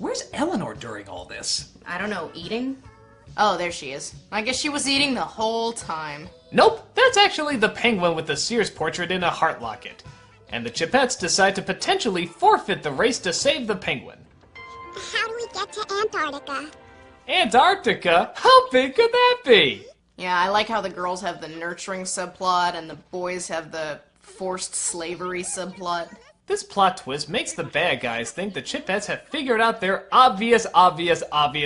where's Eleanor during all this? I don't know, eating? Oh, there she is. I guess she was eating the whole time. Nope, that's actually the penguin with the Sears portrait in a heart locket. And the Chipettes decide to potentially forfeit the race to save the penguin. How do we get to Antarctica? Antarctica? How big could that be? Yeah, I like how the girls have the nurturing subplot and the boys have the forced slavery subplot. This plot twist makes the bad guys think the Chipettes have figured out their obvious,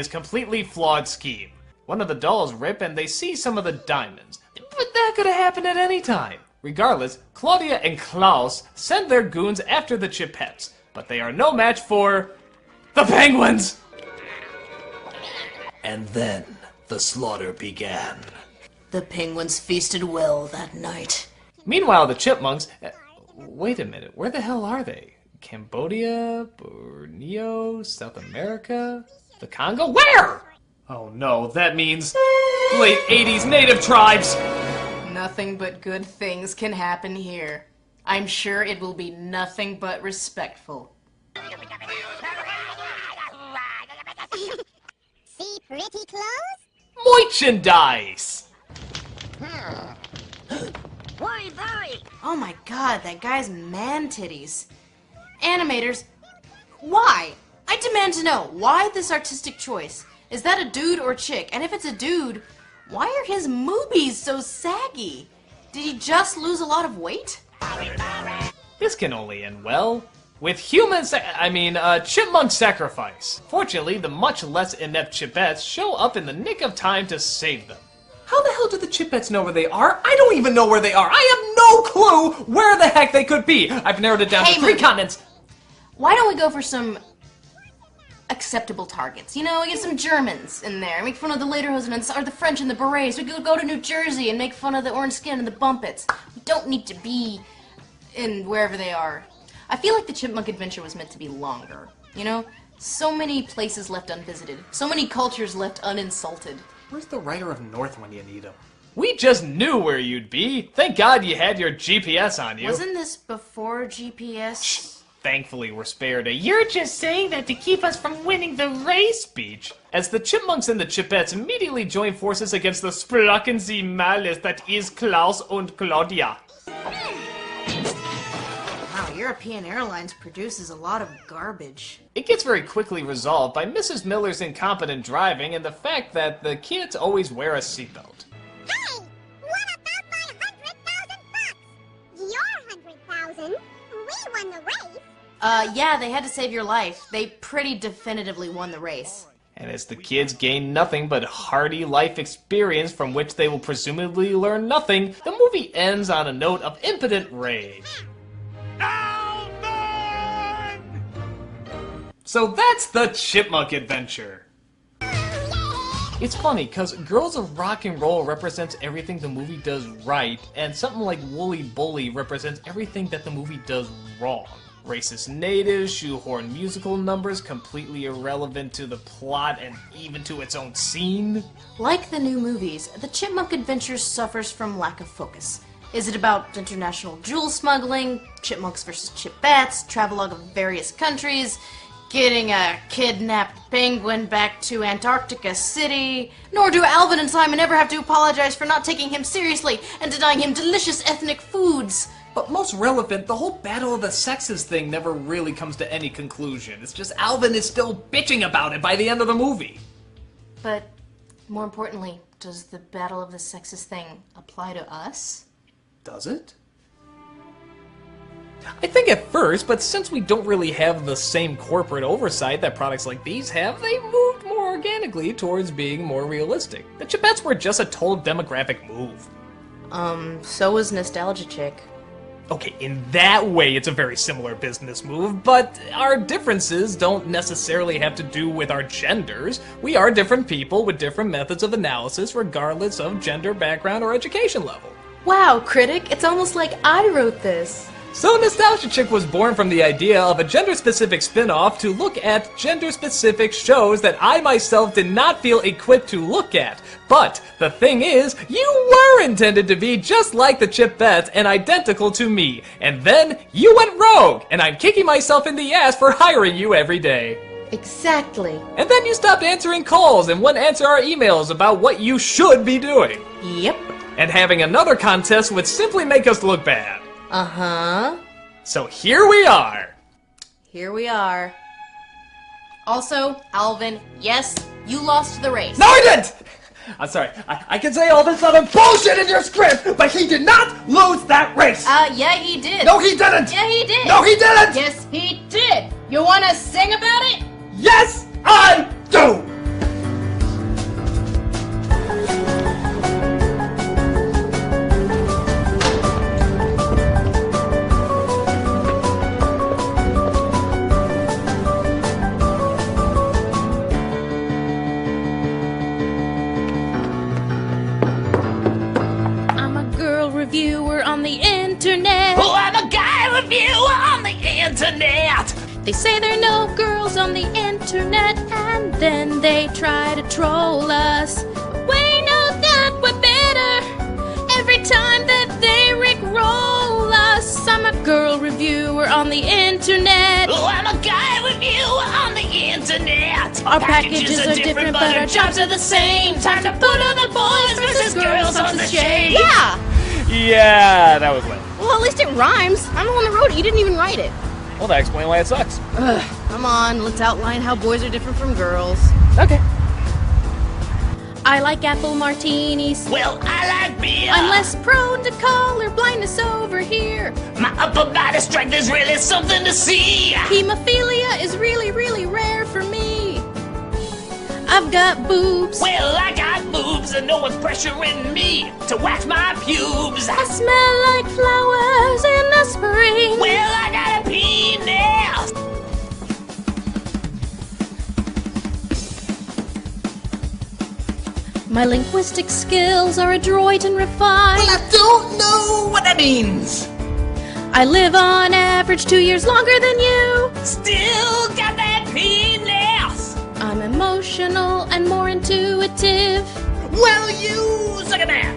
completely flawed scheme. One of the dolls rip and they see some of the diamonds. But that could have happened at any time. Regardless, Claudia and Klaus send their goons after the Chipettes, but they are no match for the penguins! And then the slaughter began. The penguins feasted well that night. Meanwhile, the Chipmunks... wait a minute, where the hell are they? Cambodia? Borneo? South America? The Congo? Where? Oh no, that means late 80s native tribes! Nothing but good things can happen here. I'm sure it will be nothing but respectful. See pretty clothes? Merchandise! Oh my god, that guy's man titties. Animators, why? I demand to know, why this artistic choice? Is that a dude or chick? And if it's a dude, why are his movies so saggy? Did he just lose a lot of weight? This can only end well. With chipmunk sacrifice. Fortunately, the much less inept Chipettes show up in the nick of time to save them. How the hell do the Chipettes know where they are? I don't even know where they are. I have no clue where the heck they could be. I've narrowed it down to 3 continents. Why don't we go for some acceptable targets? You know, we get some Germans in there, make fun of the Lederhosen or the French and the Berets. We could go to New Jersey and make fun of the orange skin and the bumpets. We don't need to be in wherever they are. I feel like the Chipmunk adventure was meant to be longer, you know? So many places left unvisited, so many cultures left uninsulted. Where's the writer of North when you need him? We just knew where you'd be. Thank God you had your GPS on you. Wasn't this before GPS? Shh. Thankfully, we're spared a "you're just saying that to keep us from winning the race" speech, as the Chipmunks and the Chipettes immediately join forces against the Splacken Sie Malice that is Klaus und Claudia. Wow, European Airlines produces a lot of garbage. It gets very quickly resolved by Mrs. Miller's incompetent driving and the fact that the kids always wear a seatbelt. Hey! What about my $100,000 bucks? Your 100,000? We won the race. Yeah, they had to save your life. They pretty definitively won the race. And as the kids gain nothing but hearty life experience from which they will presumably learn nothing, the movie ends on a note of impotent rage. Alvin! So that's the Chipmunk adventure. It's funny, because Girls of Rock and Roll represents everything the movie does right, and something like Wooly Bully represents everything that the movie does wrong. Racist natives, shoehorn musical numbers, completely irrelevant to the plot and even to its own scene. Like the new movies, the Chipmunk Adventure suffers from lack of focus. Is it about international jewel smuggling, chipmunks versus chipettes, travelogue of various countries, getting a kidnapped penguin back to Antarctica City? Nor do Alvin and Simon ever have to apologize for not taking him seriously and denying him delicious ethnic foods. But most relevant, the whole battle of the sexes thing never really comes to any conclusion. It's just Alvin is still bitching about it by the end of the movie. But, more importantly, does the battle of the sexes thing apply to us? Does it? I think at first, but since we don't really have the same corporate oversight that products like these have, they moved more organically towards being more realistic. The Chipettes were just a total demographic move. So was Nostalgia Chick. Okay, in that way it's a very similar business move, but our differences don't necessarily have to do with our genders. We are different people with different methods of analysis regardless of gender, background, or education level. Wow, Critic, it's almost like I wrote this. So Nostalgia Chick was born from the idea of a gender-specific spin-off to look at gender-specific shows that I myself did not feel equipped to look at. But the thing is, you were intended to be just like the Chipettes and identical to me. And then you went rogue, and I'm kicking myself in the ass for hiring you every day. Exactly. And then you stopped answering calls and wouldn't answer our emails about what you should be doing. Yep. And having another contest would simply make us look bad. Uh-huh. So here we are. Here we are. Also, Alvin, yes, you lost the race. No, he didn't! I'm sorry, I can say all this other bullshit in your script, but he did not lose that race! Yeah, he did. No, he didn't! Yeah, he did. No, he didn't! Yes, he did. You wanna sing about it? Yes, I do! I'm a girl reviewer on the internet. Oh, I'm a guy reviewer on the internet. They say there are no girls on the internet, and then they try to troll us. We know that we're better every time that they rickroll us. I'm a girl reviewer on the internet. Oh, I'm a guy reviewer on the internet. Our packages are different, but our jobs are the same. Time to put other boys versus girls on the shame. Yeah! Yeah, that was lit. Well, at least it rhymes. I'm the one that wrote it. You didn't even write it. Well, that explains why it sucks. Come on, let's outline how boys are different from girls. Okay. I like apple martinis. Well, I like beer. I'm less prone to color blindness over here. My upper body strength is really something to see. Hemophilia is really, really rare for me. I've got boobs. Well, I got boobs and no one's pressuring me to wax my pubes. I smell like flowers in the spring. Well, I got a penis. My linguistic skills are adroit and refined. I don't know what that means! I live on average 2 years longer than you. Still got that penis. I'm emotional and more intuitive. Well, you suck at that.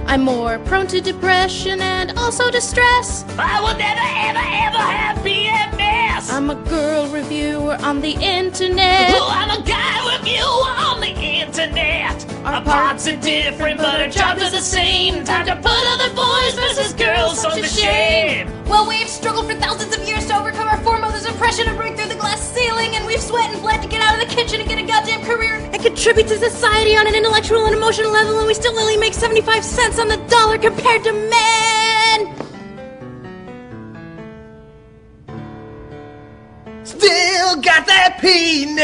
I'm more prone to depression and also distress. I will never, ever, ever have PMS. I'm a girl reviewer on the internet. Well, I'm a guy reviewer on the internet. Our parts are different, but our jobs are the same. Time to put other boys versus girls on the shame. Well, we've struggled for thousands of years to overcome our foremothers' oppression and break through the glass ceiling, and we've sweat and bled to get out of the kitchen and get a goddamn career and contribute to society on an intellectual and emotional level, and we still only make 75 cents on the dollar compared to men! Still got that penis!